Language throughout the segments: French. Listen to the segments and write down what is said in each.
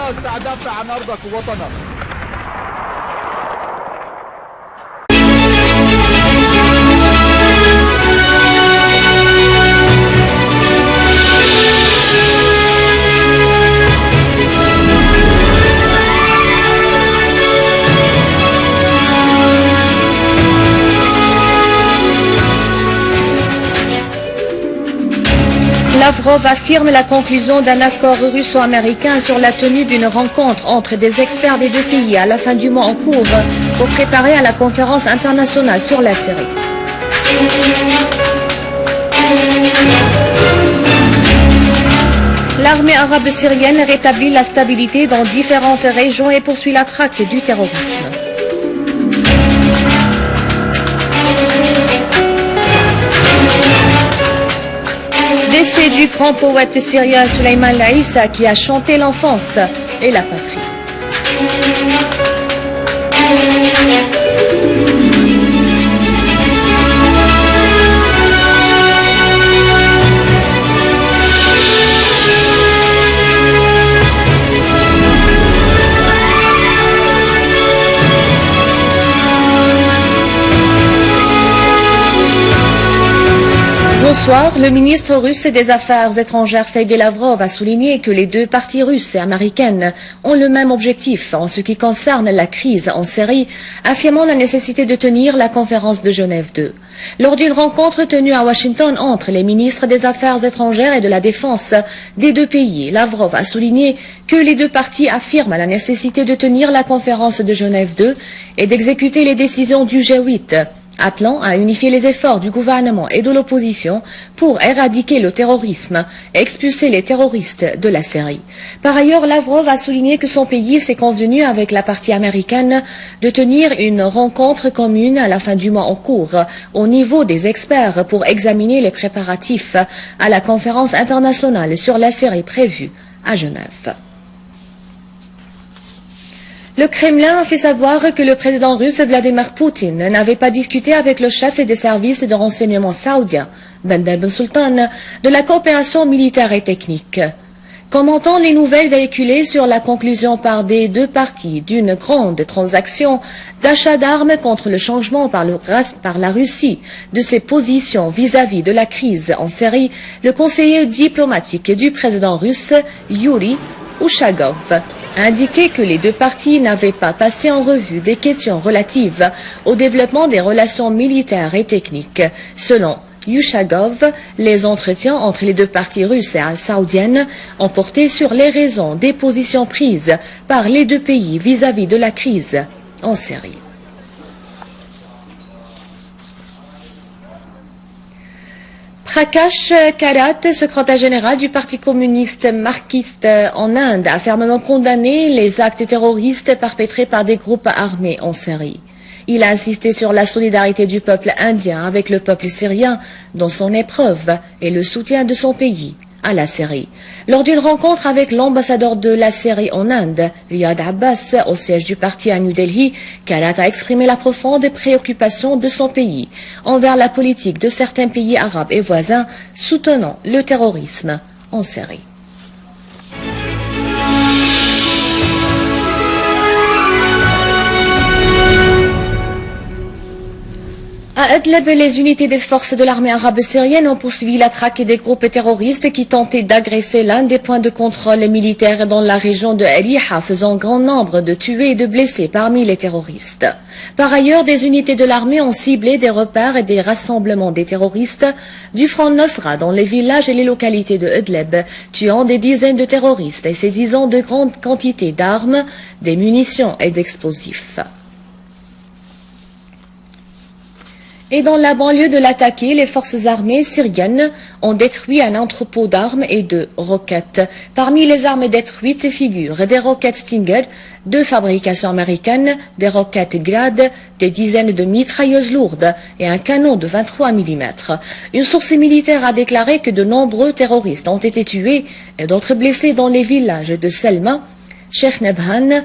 استعد دافع عن أرضك ووطنك. Lavrov affirme la conclusion d'un accord russo-américain sur la tenue d'une rencontre entre des experts des deux pays à la fin du mois en cours pour préparer à la conférence internationale sur la Syrie. L'armée arabe syrienne rétablit la stabilité dans différentes régions et poursuit la traque du terrorisme. Décès du grand poète syrien Souleymane Laïssa qui a chanté l'enfance et la patrie. Bonsoir, le ministre russe des Affaires étrangères Sergei Lavrov a souligné que les deux parties russes et américaines ont le même objectif en ce qui concerne la crise en Syrie, affirmant la nécessité de tenir la conférence de Genève 2. Lors d'une rencontre tenue à Washington entre les ministres des Affaires étrangères et de la Défense des deux pays, Lavrov a souligné que les deux parties affirment la nécessité de tenir la conférence de Genève 2 et d'exécuter les décisions du G8. Appelant à unifier les efforts du gouvernement et de l'opposition pour éradiquer le terrorisme et expulser les terroristes de la Syrie. Par ailleurs, Lavrov a souligné que son pays s'est convenu avec la partie américaine de tenir une rencontre commune à la fin du mois en cours au niveau des experts pour examiner les préparatifs à la conférence internationale sur la Syrie prévue à Genève. Le Kremlin a fait savoir que le président russe Vladimir Poutine n'avait pas discuté avec le chef des services de renseignement saoudien, Bandar Ben Sultan, de la coopération militaire et technique. Commentant les nouvelles véhiculées sur la conclusion par des deux parties d'une grande transaction d'achat d'armes contre le changement par la Russie de ses positions vis-à-vis de la crise en Syrie, le conseiller diplomatique du président russe, Yuri Ushagov, a indiqué que les deux parties n'avaient pas passé en revue des questions relatives au développement des relations militaires et techniques. Selon Ushagov, les entretiens entre les deux parties russes et saoudiennes ont porté sur les raisons des positions prises par les deux pays vis-à-vis de la crise en Syrie. Prakash Karat, secrétaire général du Parti communiste marxiste en Inde, a fermement condamné les actes terroristes perpétrés par des groupes armés en Syrie. Il a insisté sur la solidarité du peuple indien avec le peuple syrien dans son épreuve et le soutien de son pays à la Syrie. Lors d'une rencontre avec l'ambassadeur de la Syrie en Inde, Riyad Abbas, au siège du parti à New Delhi, Karat a exprimé la profonde préoccupation de son pays envers la politique de certains pays arabes et voisins soutenant le terrorisme en Syrie. À Idlib, les unités des forces de l'armée arabe syrienne ont poursuivi la traque des groupes terroristes qui tentaient d'agresser l'un des points de contrôle militaire dans la région de Ariha, faisant grand nombre de tués et de blessés parmi les terroristes. Par ailleurs, des unités de l'armée ont ciblé des repères et des rassemblements des terroristes du Front Nosra dans les villages et les localités de Idlib, tuant des dizaines de terroristes et saisissant de grandes quantités d'armes, des munitions et d'explosifs. Et dans la banlieue de l'attaqué, les forces armées syriennes ont détruit un entrepôt d'armes et de roquettes. Parmi les armes détruites figurent des roquettes Stinger de fabrication américaine, des roquettes Grad, des dizaines de mitrailleuses lourdes et un canon de 23 mm. Une source militaire a déclaré que de nombreux terroristes ont été tués et d'autres blessés dans les villages de Selma, Sheikh Nabhan,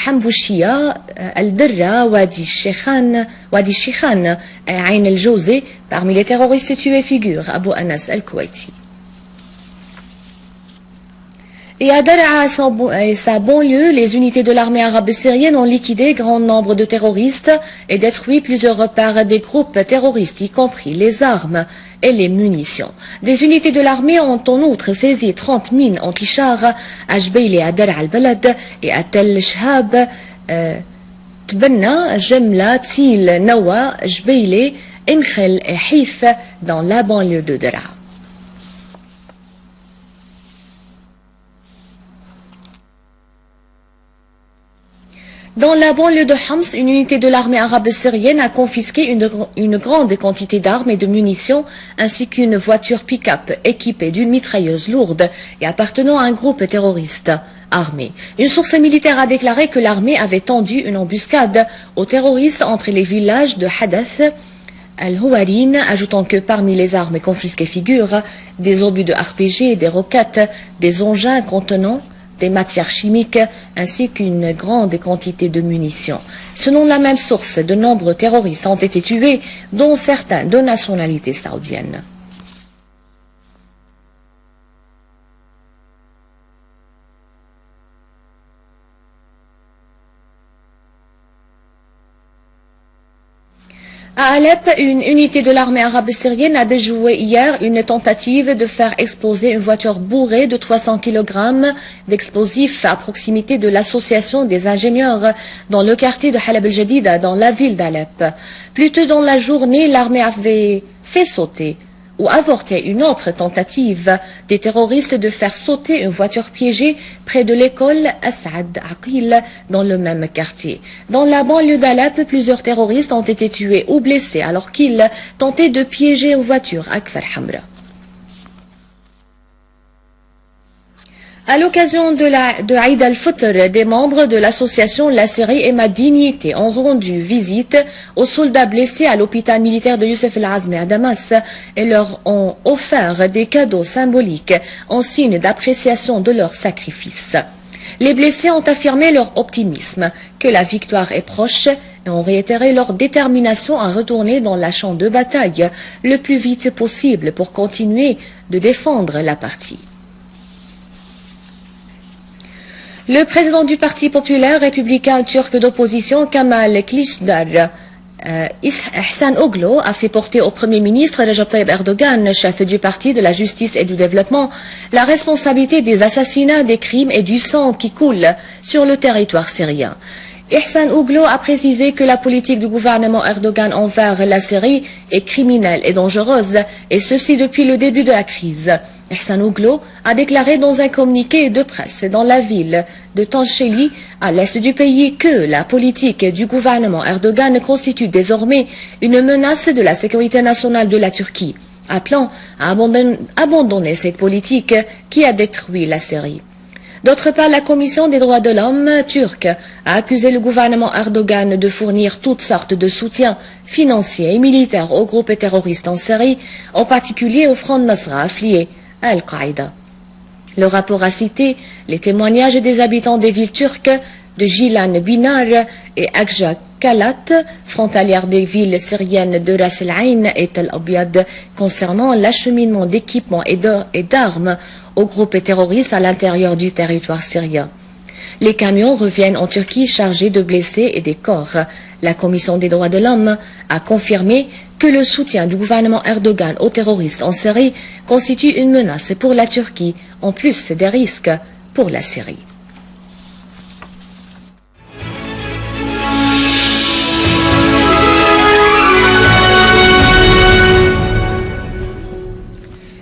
Hambouchia, Al-Dirra, Wadi Shikhan, Ain el-Jawzi. Parmi les terroristes tués figure Abu Anas al-Kuwaiti. Et à Daraa et sa banlieue, les unités de l'armée arabe syrienne ont liquidé grand nombre de terroristes et détruit plusieurs repères des groupes terroristes, y compris les armes et les munitions. Des unités de l'armée ont en outre saisi 30 mines anti-chars à Jbeili, à Daraa al-Balad et à Tel Shhab, Tbenna, Jemla, Til, Nawa, Jbeili, Imkhel et Hith dans la banlieue de Daraa. Dans la banlieue de Homs, une unité de l'armée arabe syrienne a confisqué une grande quantité d'armes et de munitions, ainsi qu'une voiture pick-up équipée d'une mitrailleuse lourde et appartenant à un groupe terroriste armé. Une source militaire a déclaré que l'armée avait tendu une embuscade aux terroristes entre les villages de Hadath al-Houarine, ajoutant que parmi les armes confisquées figurent des obus de RPG, des roquettes, des engins contenant des matières chimiques ainsi qu'une grande quantité de munitions. Selon la même source, de nombreux terroristes ont été tués, dont certains de nationalité saoudienne. À Alep, une unité de l'armée arabe syrienne a déjoué hier une tentative de faire exploser une voiture bourrée de 300 kg d'explosifs à proximité de l'association des ingénieurs dans le quartier de Halab el-Jadida, dans la ville d'Alep. Plus tôt dans la journée, l'armée avait fait sauter ou avorter une autre tentative des terroristes de faire sauter une voiture piégée près de l'école As'ad Aqil dans le même quartier. Dans la banlieue d'Alep, plusieurs terroristes ont été tués ou blessés alors qu'ils tentaient de piéger une voiture à Kfar Hamra. À l'occasion de Eid al-Fitr, des membres de l'association La Syrie et ma dignité ont rendu visite aux soldats blessés à l'hôpital militaire de Youssef el-Azmi à Damas et leur ont offert des cadeaux symboliques en signe d'appréciation de leur sacrifice. Les blessés ont affirmé leur optimisme, que la victoire est proche et ont réitéré leur détermination à retourner dans la champ de bataille le plus vite possible pour continuer de défendre la partie. Le président du Parti populaire républicain turc d'opposition, Kemal Kılıçdaroğlu, Ihsan Oglu, a fait porter au Premier ministre Recep Tayyip Erdogan, chef du Parti de la Justice et du Développement, la responsabilité des assassinats, des crimes et du sang qui coule sur le territoire syrien. Ihsan Oglu a précisé que la politique du gouvernement Erdogan envers la Syrie est criminelle et dangereuse, et ceci depuis le début de la crise. Ihsan Oglu a déclaré dans un communiqué de presse dans la ville de Tancheli, à l'est du pays, que la politique du gouvernement Erdogan constitue désormais une menace de la sécurité nationale de la Turquie, appelant à abandonner cette politique qui a détruit la Syrie. D'autre part, la Commission des droits de l'homme turque a accusé le gouvernement Erdogan de fournir toutes sortes de soutien financier et militaire aux groupes terroristes en Syrie, en particulier au Front Nasra affilié à Al-Qaïda. Le rapport a cité les témoignages des habitants des villes turques de Gilan Binar et Akja Kalat, frontalières des villes syriennes de Ras El Ain et Tel Abyad, concernant l'acheminement d'équipements et d'armes aux groupes terroristes à l'intérieur du territoire syrien. Les camions reviennent en Turquie chargés de blessés et des corps. La Commission des droits de l'homme a confirmé que le soutien du gouvernement Erdogan aux terroristes en Syrie constitue une menace pour la Turquie, en plus des risques pour la Syrie.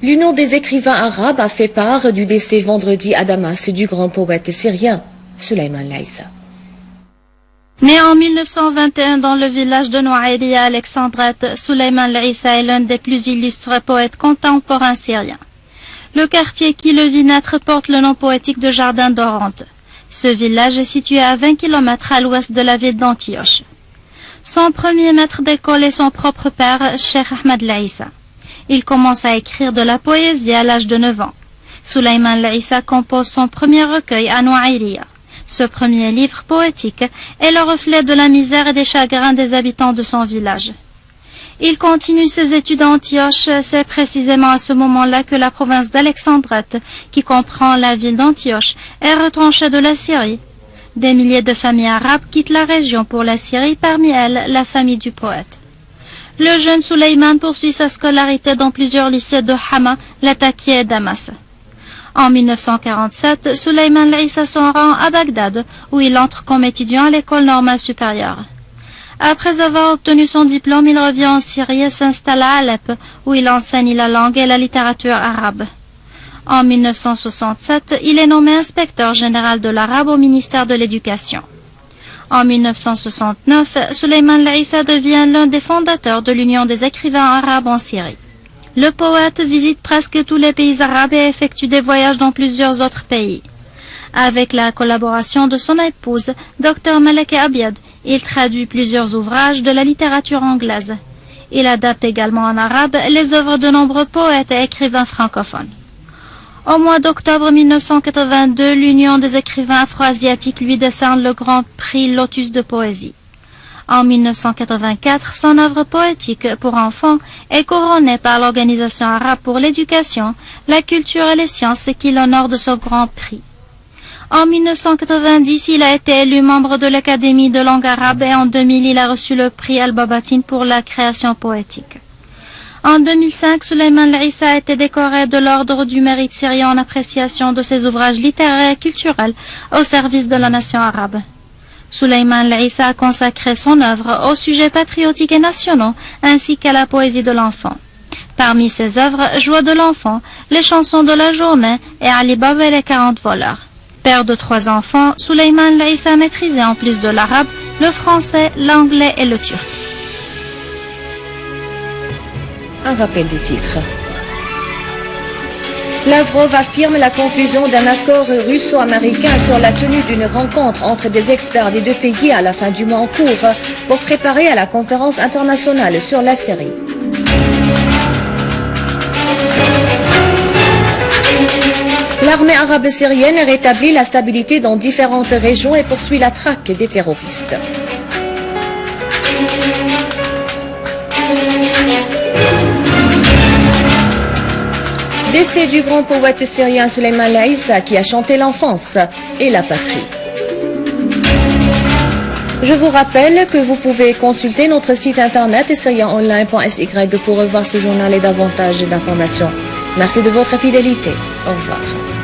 L'Union des écrivains arabes a fait part du décès vendredi à Damas du grand poète syrien Souleymane El-Aissa. Né en 1921 dans le village de Nouaïria, Alexandrette, Souleymane El-Aissa est l'un des plus illustres poètes contemporains syriens. Le quartier qui le vit naître porte le nom poétique de Jardin d'Oronte. Ce village est situé à 20 km à l'ouest de la ville d'Antioche. Son premier maître d'école est son propre père, Cheikh Ahmed El-Aissa. Il commence à écrire de la poésie à l'âge de 9 ans. Souleymane El-Aissa compose son premier recueil à Nouaïria. Ce premier livre poétique est le reflet de la misère et des chagrins des habitants de son village. Il continue ses études à Antioche. C'est précisément à ce moment-là que la province d'Alexandrette, qui comprend la ville d'Antioche, est retranchée de la Syrie. Des milliers de familles arabes quittent la région pour la Syrie, parmi elles la famille du poète. Le jeune Souleymane poursuit sa scolarité dans plusieurs lycées de Hama, Latakia et Damas. En 1947, Souleymane l'Issa se rend à Bagdad, où il entre comme étudiant à l'école normale supérieure. Après avoir obtenu son diplôme, il revient en Syrie et s'installe à Alep, où il enseigne la langue et la littérature arabe. En 1967, il est nommé inspecteur général de l'arabe au ministère de l'Éducation. En 1969, Souleymane l'Issa devient l'un des fondateurs de l'Union des écrivains arabes en Syrie. Le poète visite presque tous les pays arabes et effectue des voyages dans plusieurs autres pays. Avec la collaboration de son épouse, Dr Malek Abiad, il traduit plusieurs ouvrages de la littérature anglaise. Il adapte également en arabe les œuvres de nombreux poètes et écrivains francophones. Au mois d'octobre 1982, l'Union des écrivains afro-asiatiques lui décerne le grand prix Lotus de poésie. En 1984, son œuvre poétique pour enfants est couronnée par l'Organisation arabe pour l'éducation, la culture et les sciences qui l'honore de ce grand prix. En 1990, il a été élu membre de l'Académie de langue arabe et en 2000, il a reçu le prix Al-Babatin pour la création poétique. En 2005, Souleymane l'Issa a été décoré de l'Ordre du Mérite syrien en appréciation de ses ouvrages littéraires et culturels au service de la nation arabe. Souleymane l'Issa a consacré son œuvre aux sujets patriotiques et nationaux ainsi qu'à la poésie de l'enfant. Parmi ses œuvres, Joie de l'enfant, Les chansons de la journée et Ali Baba et les 40 voleurs. Père de 3 enfants, Souleymane l'Issa maîtrisait en plus de l'arabe, le français, l'anglais et le turc. Un rappel des titres. Lavrov affirme la conclusion d'un accord russo-américain sur la tenue d'une rencontre entre des experts des deux pays à la fin du mois en cours pour préparer à la conférence internationale sur la Syrie. L'armée arabe syrienne rétablit la stabilité dans différentes régions et poursuit la traque des terroristes. Décès du grand poète syrien Souleymane l'Issa qui a chanté l'enfance et la patrie. Je vous rappelle que vous pouvez consulter notre site internet syriaonline.sy pour revoir ce journal et davantage d'informations. Merci de votre fidélité. Au revoir.